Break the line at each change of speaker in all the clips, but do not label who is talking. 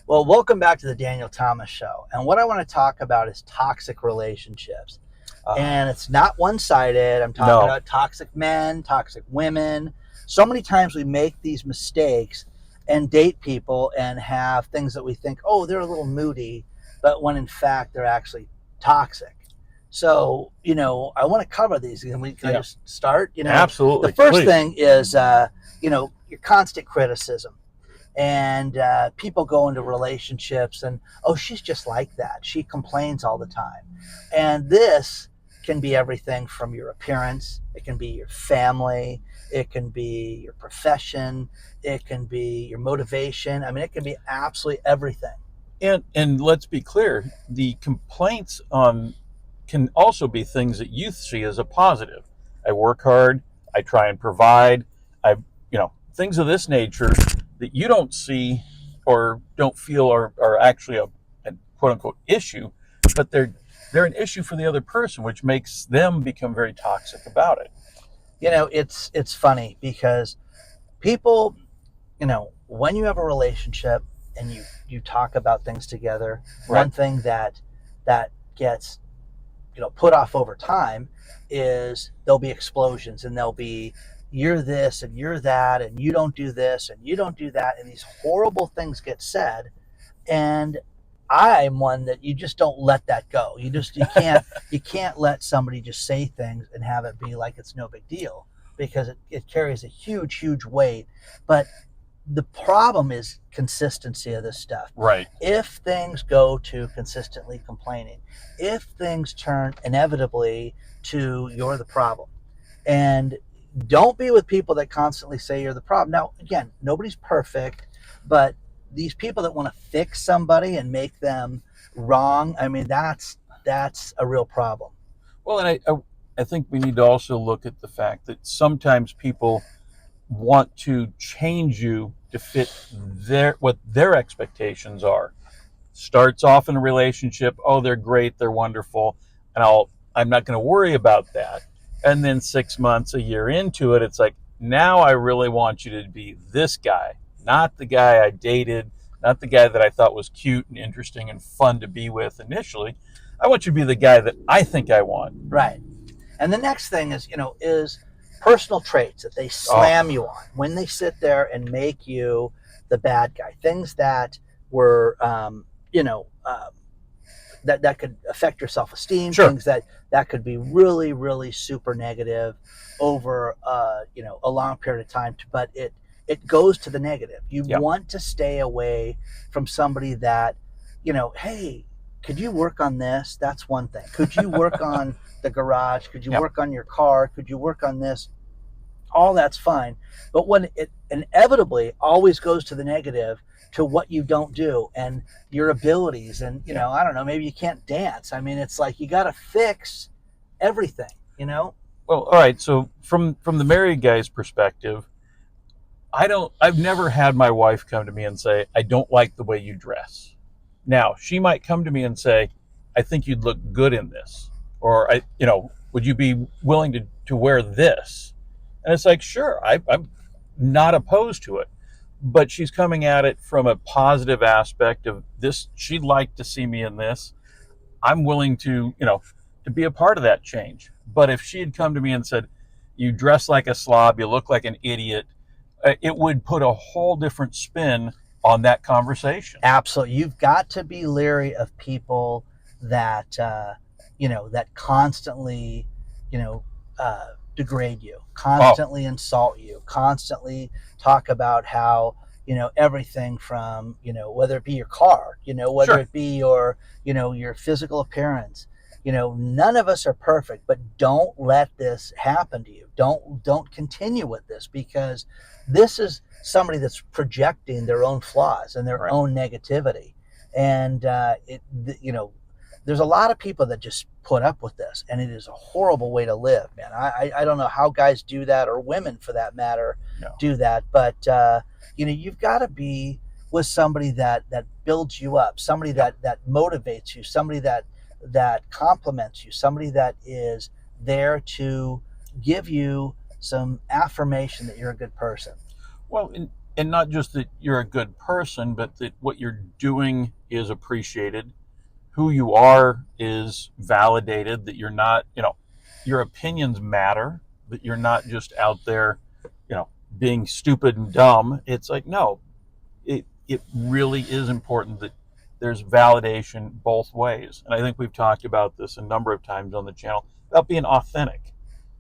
Well, welcome back to the Daniel Thomas Show. And what I want to talk about is toxic relationships. And it's not one sided. I'm talking
No.
about toxic men, toxic women. So many times we make these mistakes and date people and have things that we think, oh, they're a little moody, but when in fact they're actually toxic. So, I want to cover these. Can I
Yeah.
just start? The
Absolutely.
first
Please.
thing is, your constant criticism. And people go into relationships and, oh, she's just like that. She complains all the time. And this can be everything from your appearance, it can be your family, it can be your profession, it can be your motivation. I mean, it can be absolutely everything.
And let's be clear, the complaints on can also be things that you see as a positive. I work hard, I try and provide, things of this nature that you don't see or don't feel are actually a quote unquote issue, but they're an issue for the other person, which makes them become very toxic about it.
It's funny because people, when you have a relationship and you talk about things together,
Right.
one thing that gets put off over time is there'll be explosions, and there'll be, you're this and you're that and you don't do this and you don't do that, and these horrible things get said. And I'm one that you just don't let that go. You can't let somebody just say things and have it be like it's no big deal, because it carries a huge weight. But the problem is consistency of this stuff.
Right.
If things go to consistently complaining, if things turn inevitably to you're the problem, and don't be with people that constantly say you're the problem. Now, again, nobody's perfect, but these people that want to fix somebody and make them wrong, I mean, that's a real problem.
Well, and I think we need to also look at the fact that sometimes people want to change you to fit what their expectations are. Starts off in a relationship, oh, they're great, they're wonderful, and I'm not going to worry about that. And then 6 months, a year into it, it's like, now I really want you to be this guy, not the guy I dated, not the guy that I thought was cute and interesting and fun to be with initially. I want you to be the guy that I think I want.
Right. And the next thing is personal traits that they slam you on when they sit there and make you the bad guy. Things that were, that could affect your self-esteem.
Sure.
Things that could be really super negative over, a long period of time. But it goes to the negative. You
Yep.
want to stay away from somebody that, hey, could you work on this? That's one thing. Could you work on the garage? Could you
Yep.
work on your car? Could you work on this? All that's fine. But when it inevitably always goes to the negative, to what you don't do and your abilities, and, I don't know, maybe you can't dance. I mean, it's like you got to fix everything.
Well, all right. So from the married guy's perspective, I've never had my wife come to me and say, I don't like the way you dress. Now, she might come to me and say, I think you'd look good in this. Or, would you be willing to wear this? And it's like, sure, I'm not opposed to it. But she's coming at it from a positive aspect of this. She'd like to see me in this. I'm willing to be a part of that change. But if she had come to me and said, you dress like a slob, you look like an idiot, it would put a whole different spin on that conversation.
Absolutely. You've got to be leery of people that, that constantly, degrade you, constantly insult you, constantly talk about how, everything from, whether it be your car, whether
Sure.
it be your physical appearance. None of us are perfect, but don't let this happen to you. Don't continue with this, because this is somebody that's projecting their own flaws and their
Right.
own negativity. And there's a lot of people that just put up with this, and it is a horrible way to live, man. I don't know how guys do that, or women for that matter,
No.
do that. But you've got to be with somebody that builds you up, somebody that motivates you, somebody that compliments you, somebody that is there to give you some affirmation that you're a good person.
Well, and not just that you're a good person, but that what you're doing is appreciated, who you are is validated, that you're not, your opinions matter, that you're not just out there, being stupid and dumb. It's like, no, it really is important that there's validation both ways. And I think we've talked about this a number of times on the channel about being authentic,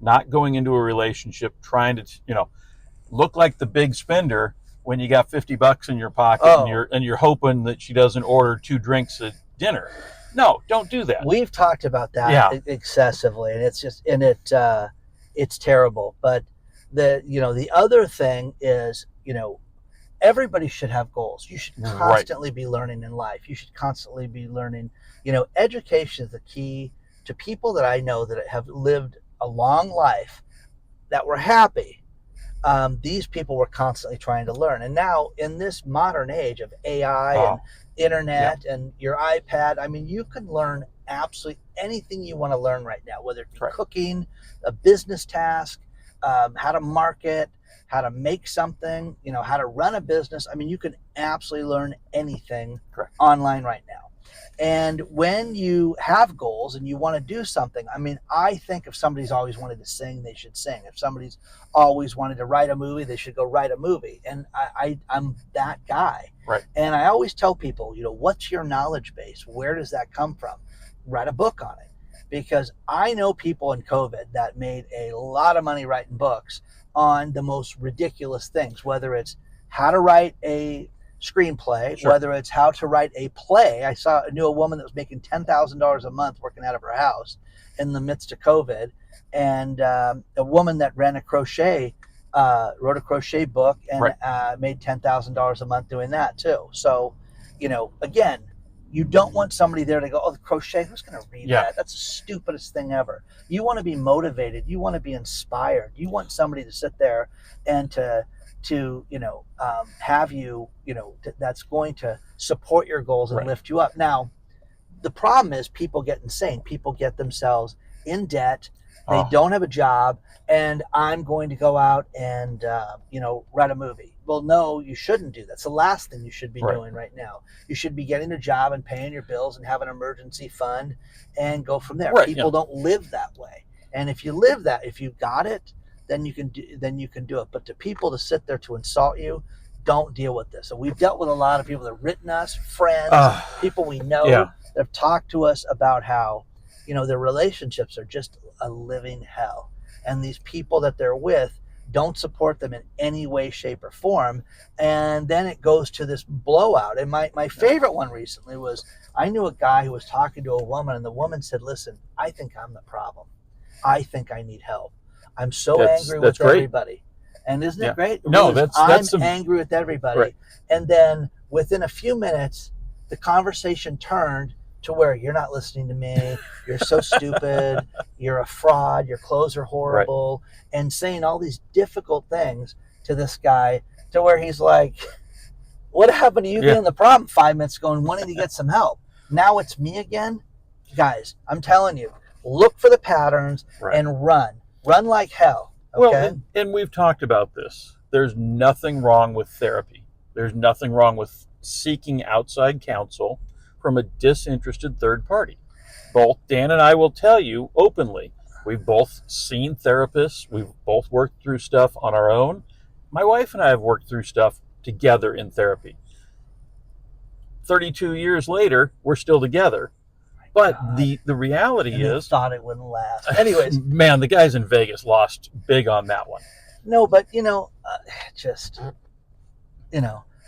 not going into a relationship trying to, look like the big spender when you got $50 in your pocket and you're hoping that she doesn't order 2 drinks at dinner. No, don't do that.
We've talked about that excessively, and it's just it's terrible. But the other thing is, everybody should have goals. You should constantly be learning in life. You should constantly be learning. Education is the key to people that I know that have lived a long life that were happy. These people were constantly trying to learn. And now in this modern age of AI and internet and your iPad, I mean, you can learn absolutely anything you want to learn right now, whether it be cooking, a business task, how to market, how to make something, how to run a business. I mean, you can absolutely learn anything online right now. And when you have goals and you want to do something, I mean, I think if somebody's always wanted to sing, they should sing. If somebody's always wanted to write a movie, they should go write a movie. And I'm that guy.
Right.
And I always tell people, what's your knowledge base? Where does that come from? Write a book on it. Because I know people in COVID that made a lot of money writing books on the most ridiculous things, whether it's how to write a screenplay, whether it's how to write a play. I knew a woman that was making $10,000 a month working out of her house in the midst of COVID, and a woman that ran a crochet, wrote a crochet book and made $10,000 a month doing that too. So, again, you don't want somebody there to go, oh, the crochet, who's going to read that? That's the stupidest thing ever. You want to be motivated. You want to be inspired. You want somebody to sit there and to have you, that's going to support your goals and lift you up. Now, the problem is people get insane. People get themselves in debt. They don't have a job, and I'm going to go out and, write a movie. Well, no, you shouldn't do that. That's the last thing you should be doing right now. You should be getting a job and paying your bills and have an emergency fund and go from there. People don't live that way. And if you live that, if you got it, then you can do it. But to people to sit there to insult you, don't deal with this. And we've dealt with a lot of people that have written us, friends, people we know that have talked to us about how, their relationships are just a living hell. And these people that they're with don't support them in any way, shape, or form. And then it goes to this blowout. And my favorite one recently was, I knew a guy who was talking to a woman, and the woman said, listen, I think I'm the problem. I think I need help. I'm so angry with everybody. And isn't it great?
No,
I'm angry with everybody. And then within a few minutes, the conversation turned to where you're not listening to me. You're so stupid. You're a fraud. Your clothes are horrible. And saying all these difficult things to this guy to where he's like, what happened to you being the problem 5 minutes ago and wanting to get some help? Now it's me again? Guys, I'm telling you, look for the patterns and run. Run like hell. Okay?
Well, and we've talked about this. There's nothing wrong with therapy. There's nothing wrong with seeking outside counsel from a disinterested third party. Both Dan and I will tell you openly, we've both seen therapists. We've both worked through stuff on our own. My wife and I have worked through stuff together in therapy. 32 years later, we're still together. But the reality is,
thought it wouldn't last. Anyways,
man, the guys in Vegas lost big on that one.
No, but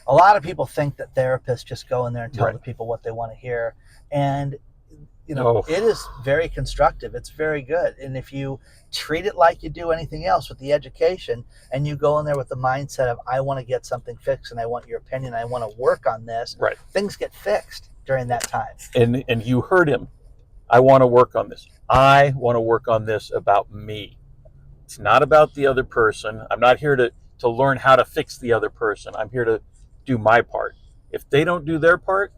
a lot of people think that therapists just go in there and tell the people what they want to hear, and it is very constructive. It's very good, and if you treat it like you do anything else with the education, and you go in there with the mindset of I want to get something fixed, and I want your opinion, I want to work on this. Things get fixed during that time.
And you heard him. I want to work on this. I want to work on this about me. It's not about the other person. I'm not here to learn how to fix the other person. I'm here to do my part. If they don't do their part,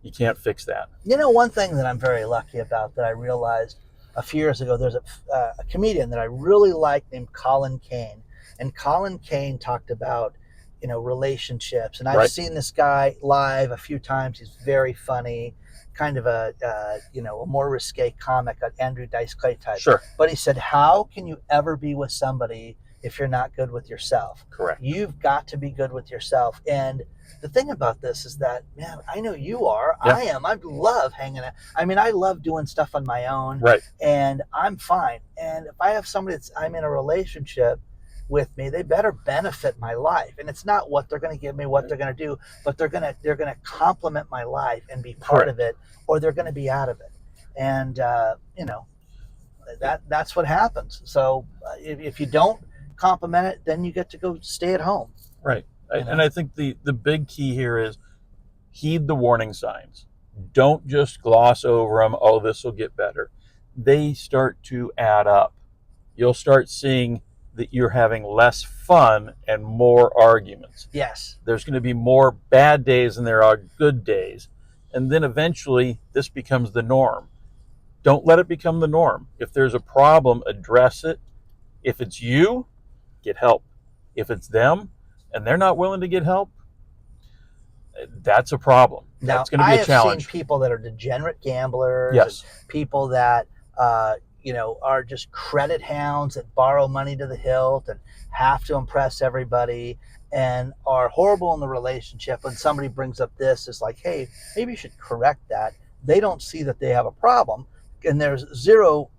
you can't fix that.
One thing that I'm very lucky about that I realized a few years ago, there's a comedian that I really like named Colin Kane. And Colin Kane talked about, relationships. And I've
Right.
seen this guy live a few times. He's very funny, kind of a more risque comic, an Andrew Dice Clay type.
Sure.
But he said, how can you ever be with somebody if you're not good with yourself?
Correct.
You've got to be good with yourself. And the thing about this is that, man, I know you are.
Yeah.
I am. I love hanging out. I mean, I love doing stuff on my own.
Right.
And I'm fine. And if I have somebody I'm in a relationship with me, they better benefit my life. And it's not what they're going to give me, what they're going to do, but they're going to complement my life and be part of it, or they're going to be out of it. And that's what happens. So if you don't complement it, then you get to go stay at home.
Right. And I think the big key here is heed the warning signs. Don't just gloss over them. Oh, this will get better. They start to add up. You'll start seeing that you're having less fun and more arguments.
Yes.
There's going to be more bad days than there are good days. And then eventually this becomes the norm. Don't let it become the norm. If there's a problem, address it. If it's you, get help. If it's them and they're not willing to get help, that's a problem.
Now,
that's going to be a challenge.
I have seen people that are degenerate gamblers.
Yes.
People that are just credit hounds that borrow money to the hilt and have to impress everybody and are horrible in the relationship. When somebody brings up this, it's like, hey, maybe you should correct that. They don't see that they have a problem, and there's zero,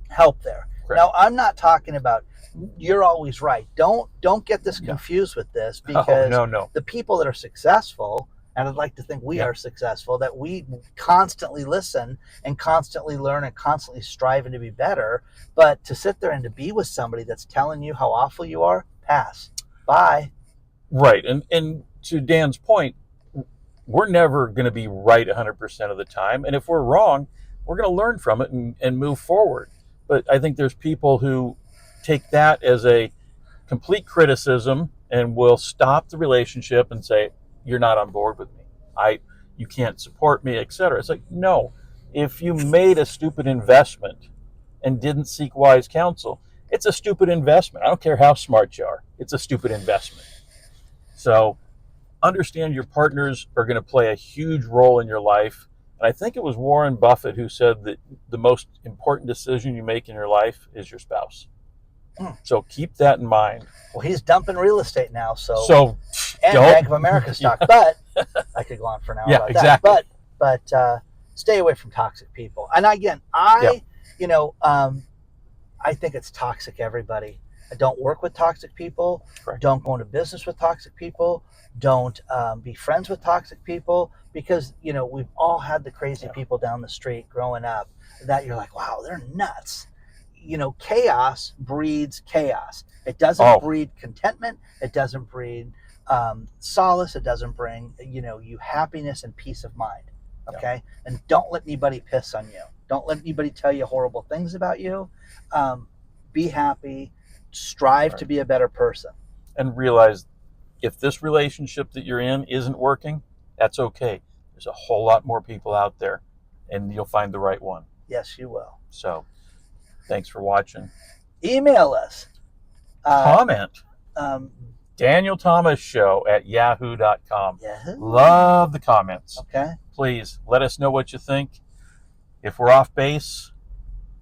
help there.
Correct.
Now, I'm not talking about you're always right. Don't get this confused with this, because
no.
the people that are successful, and I'd like to think we are successful, that we constantly listen and constantly learn and constantly striving to be better. But to sit there and to be with somebody that's telling you how awful you are, pass. Bye.
Right. And to Dan's point, we're never going to be right 100% of the time. And if we're wrong, we're going to learn from it and move forward. But I think there's people who take that as a complete criticism and will stop the relationship and say, you're not on board with me. You can't support me, etc. It's like, no. If you made a stupid investment and didn't seek wise counsel, it's a stupid investment. I don't care how smart you are. It's a stupid investment. So understand your partners are going to play a huge role in your life. And I think it was Warren Buffett who said that the most important decision you make in your life is your spouse. So keep that in mind.
Well, he's dumping real estate now,
so
and Bank of America stock. But I could go on for an hour about
exactly.
that. But stay away from toxic people. And again, I think it's toxic, everybody. Don't work with toxic people.
Correct.
Don't go into business with toxic people. Don't be friends with toxic people, because we've all had the crazy people down the street growing up that you're like, wow, they're nuts. Chaos breeds chaos. It doesn't breed contentment. It doesn't breed solace. It doesn't bring you happiness and peace of mind. Okay. And don't let anybody piss on you. Don't let anybody tell you horrible things about you. Be happy. Strive to be a better person.
And realize if this relationship that you're in isn't working, that's okay. There's a whole lot more people out there, and you'll find the right one.
Yes, you will.
So thanks for watching.
Email us.
Comment. Daniel Thomas Show at yahoo.com.
Yahoo.
Love the comments.
Okay.
Please let us know what you think. If we're off base,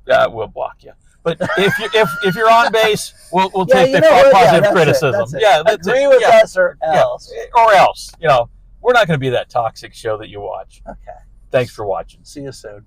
we'll block you. But if you're on base, we'll take the positive criticism.
Agree with us or else.
Or else. We're not going to be that toxic show that you watch.
Okay.
Thanks for watching.
See you soon.